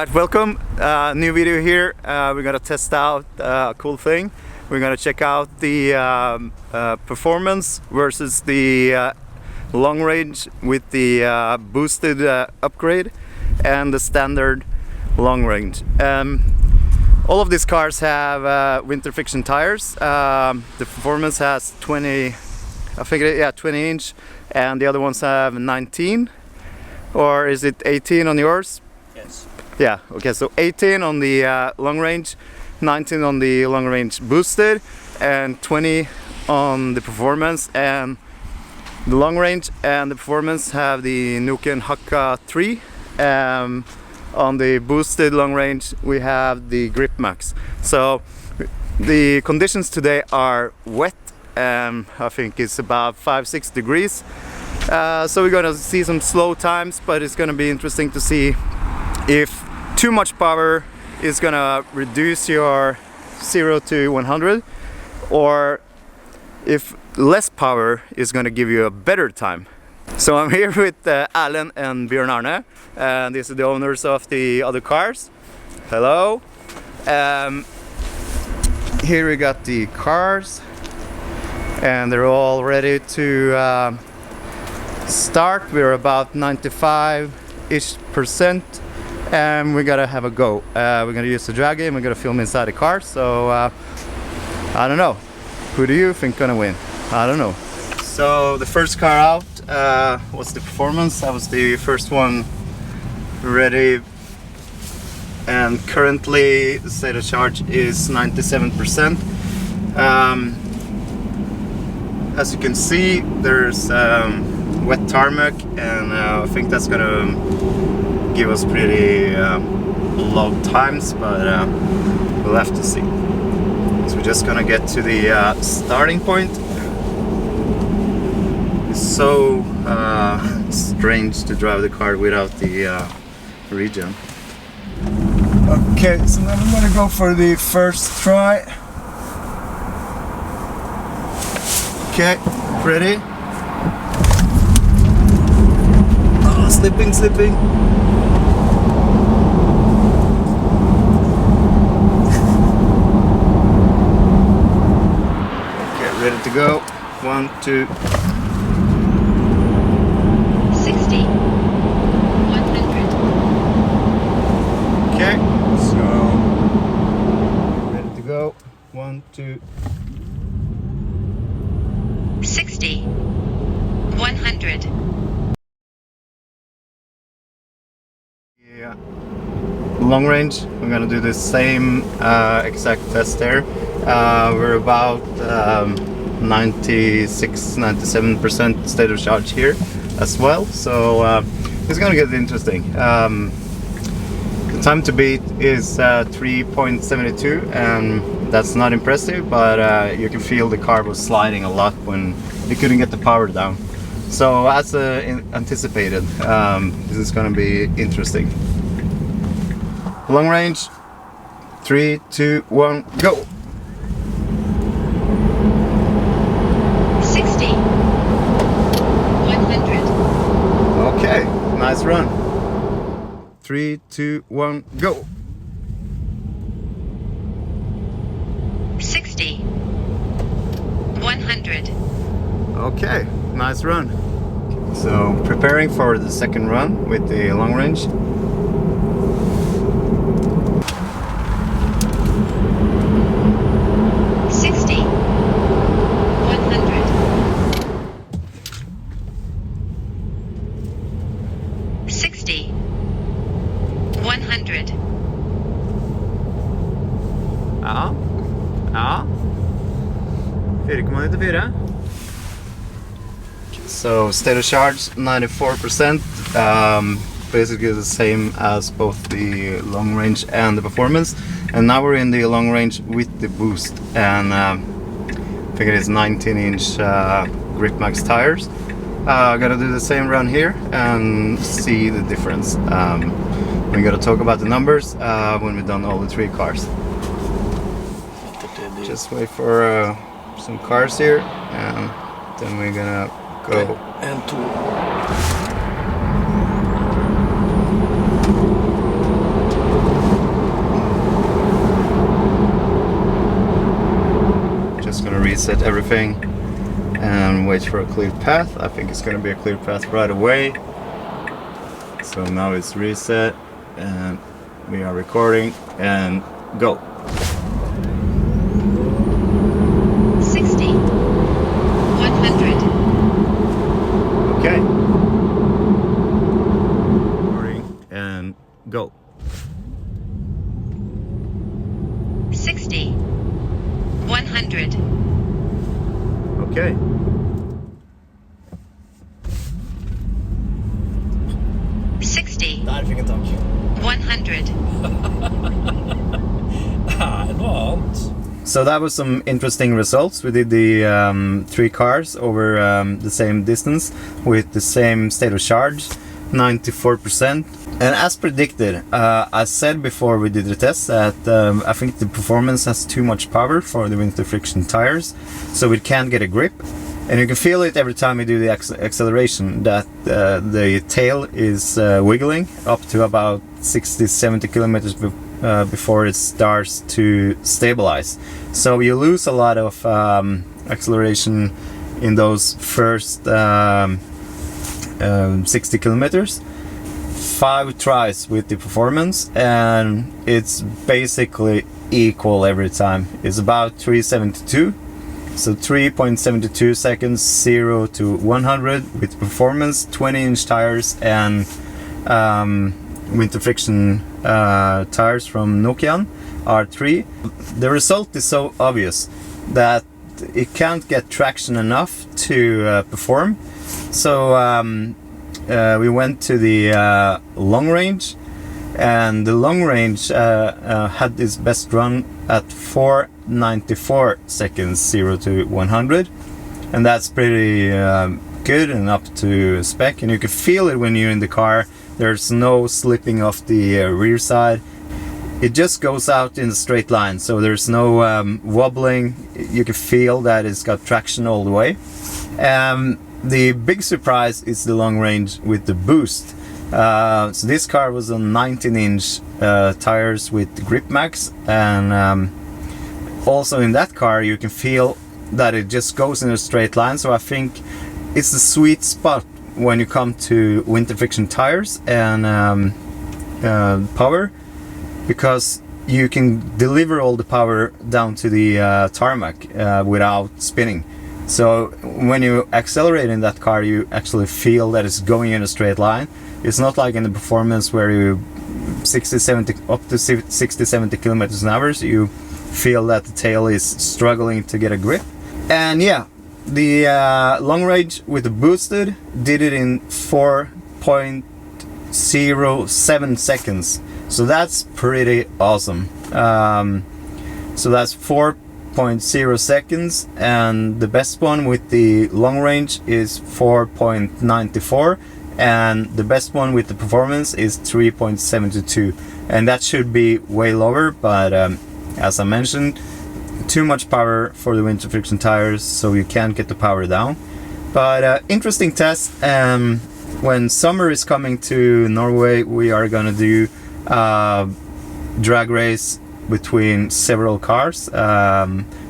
Alright, welcome. New video here. We're gonna test out a cool thing. We're gonna check out the performance versus the long range with the boosted upgrade and the standard long range. All of these cars have winter friction tires. The performance has 20, I think, yeah, 20 inch, and the other ones have 19, or is it 18 on yours? Yes. Yeah, okay, so 18 on the long range, 19 on the long range boosted, and 20 on the performance. And the long range and the performance have the Nokian Hakka 3. On the boosted long range we have the Grip Max. So the conditions today are wet. I think it's about 5-6 degrees. So we're gonna see some slow times, but it's gonna be interesting to see if too much power is gonna reduce your 0 to 100, or if less power is gonna give you a better time. So I'm here with Alan and Björn Arne, and these are the owners of the other cars. Hello. Here we got the cars, and they're all ready to start. We're about 95-ish%. And we gotta have a go. We're gonna use the drag and we're gonna film inside the car. So I don't know. Who do you think gonna win? I don't know. So the first car out was the performance. That was the first one ready. And currently the state of charge is 97%. As you can see, there's wet tarmac, and I think that's gonna give us pretty low times, but we'll have to see. So we're just gonna get to the starting point. It's so strange to drive the car without the regen. Okay, so now we're gonna go for the first try. Okay, ready? Oh, slipping. Ready to go. 1, 2. 60. 100. Okay, so ready to go. 1, 2. 60. 100. Yeah. Long range, we're gonna do the same exact test there. We're about 96-97% state of charge here as well, so it's gonna get interesting. The time to beat is 3.72, and that's not impressive, but you can feel the car was sliding a lot when you couldn't get the power down. So as anticipated, this is gonna be interesting. Long range, 3, 2, 1, go! 60. 100. Okay, nice run. 3, 2, 1, go! 60. 100. Okay, nice run. So preparing for the second run with the long range. 60. 100. 60. 100. Ja. 4,94. So state of charge 94%, basically the same as both the long range and the performance. And now we're in the long range with the boost, and I think it is 19-inch Grip Max tires. Gotta do the same run here and see the difference. We gotta talk about the numbers when we've done all the 3 cars. Just wait for some cars here, and then we're gonna go. And 2. reset everything and wait for a clear path. I think it's gonna be a clear path right away. So now it's reset and we are recording and go. 60, 100, Okay. Recording and go. 60, 100, Okay. Der fikk en takk. 100, Noe annet. So that was some interesting results. We did the 3 cars over the same distance with the same state of charge, 94%. And as predicted, I said before we did the test that I think the performance has too much power for the winter friction tires, so it can't get a grip. And you can feel it every time you do the acceleration, that the tail is wiggling up to about 60-70 kilometers before it starts to stabilize. So you lose a lot of acceleration in those first 60 kilometers. 5 tries with the performance and it's basically equal every time. It's about 372. So 3.72 seconds, 0 to 100 with performance, 20-inch tires and winter friction tires from Nokian R3. The result is so obvious that it can't get traction enough to perform. So we went to the long range, and the long range had its best run at 4.94 seconds, 0 to 100, and that's pretty good and up to spec. And you can feel it when you're in the car. There's no slipping off the rear side. It just goes out in a straight line, so there's no wobbling. You can feel that it's got traction all the way. The big surprise is the long range with the boost. So this car was on 19-inch tires with Grip Max, and also in that car you can feel that it just goes in a straight line. So I think it's the sweet spot when you come to winter friction tires and power, because you can deliver all the power down to the tarmac without spinning. So when you accelerate in that car, you actually feel that it's going in a straight line. It's not like in the performance where you up to 60-70 kilometers an hour, so you feel that the tail is struggling to get a grip. And yeah, the long range with the boosted did it in 4.07 seconds. So that's pretty awesome. So that's 4.0 seconds, and the best one with the long range is 4.94, and the best one with the performance is 3.72, and that should be way lower, but as I mentioned, too much power for the winter friction tires, so you can't get the power down. But interesting test. When summer is coming to Norway, we are gonna do drag race between several cars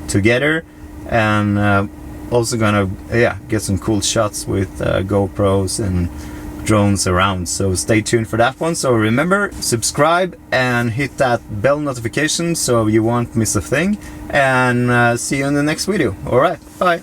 together, and also gonna get some cool shots with GoPros and drones around, so stay tuned for that one. So remember, subscribe and hit that bell notification so you won't miss a thing, and see you in the next video. All right, bye.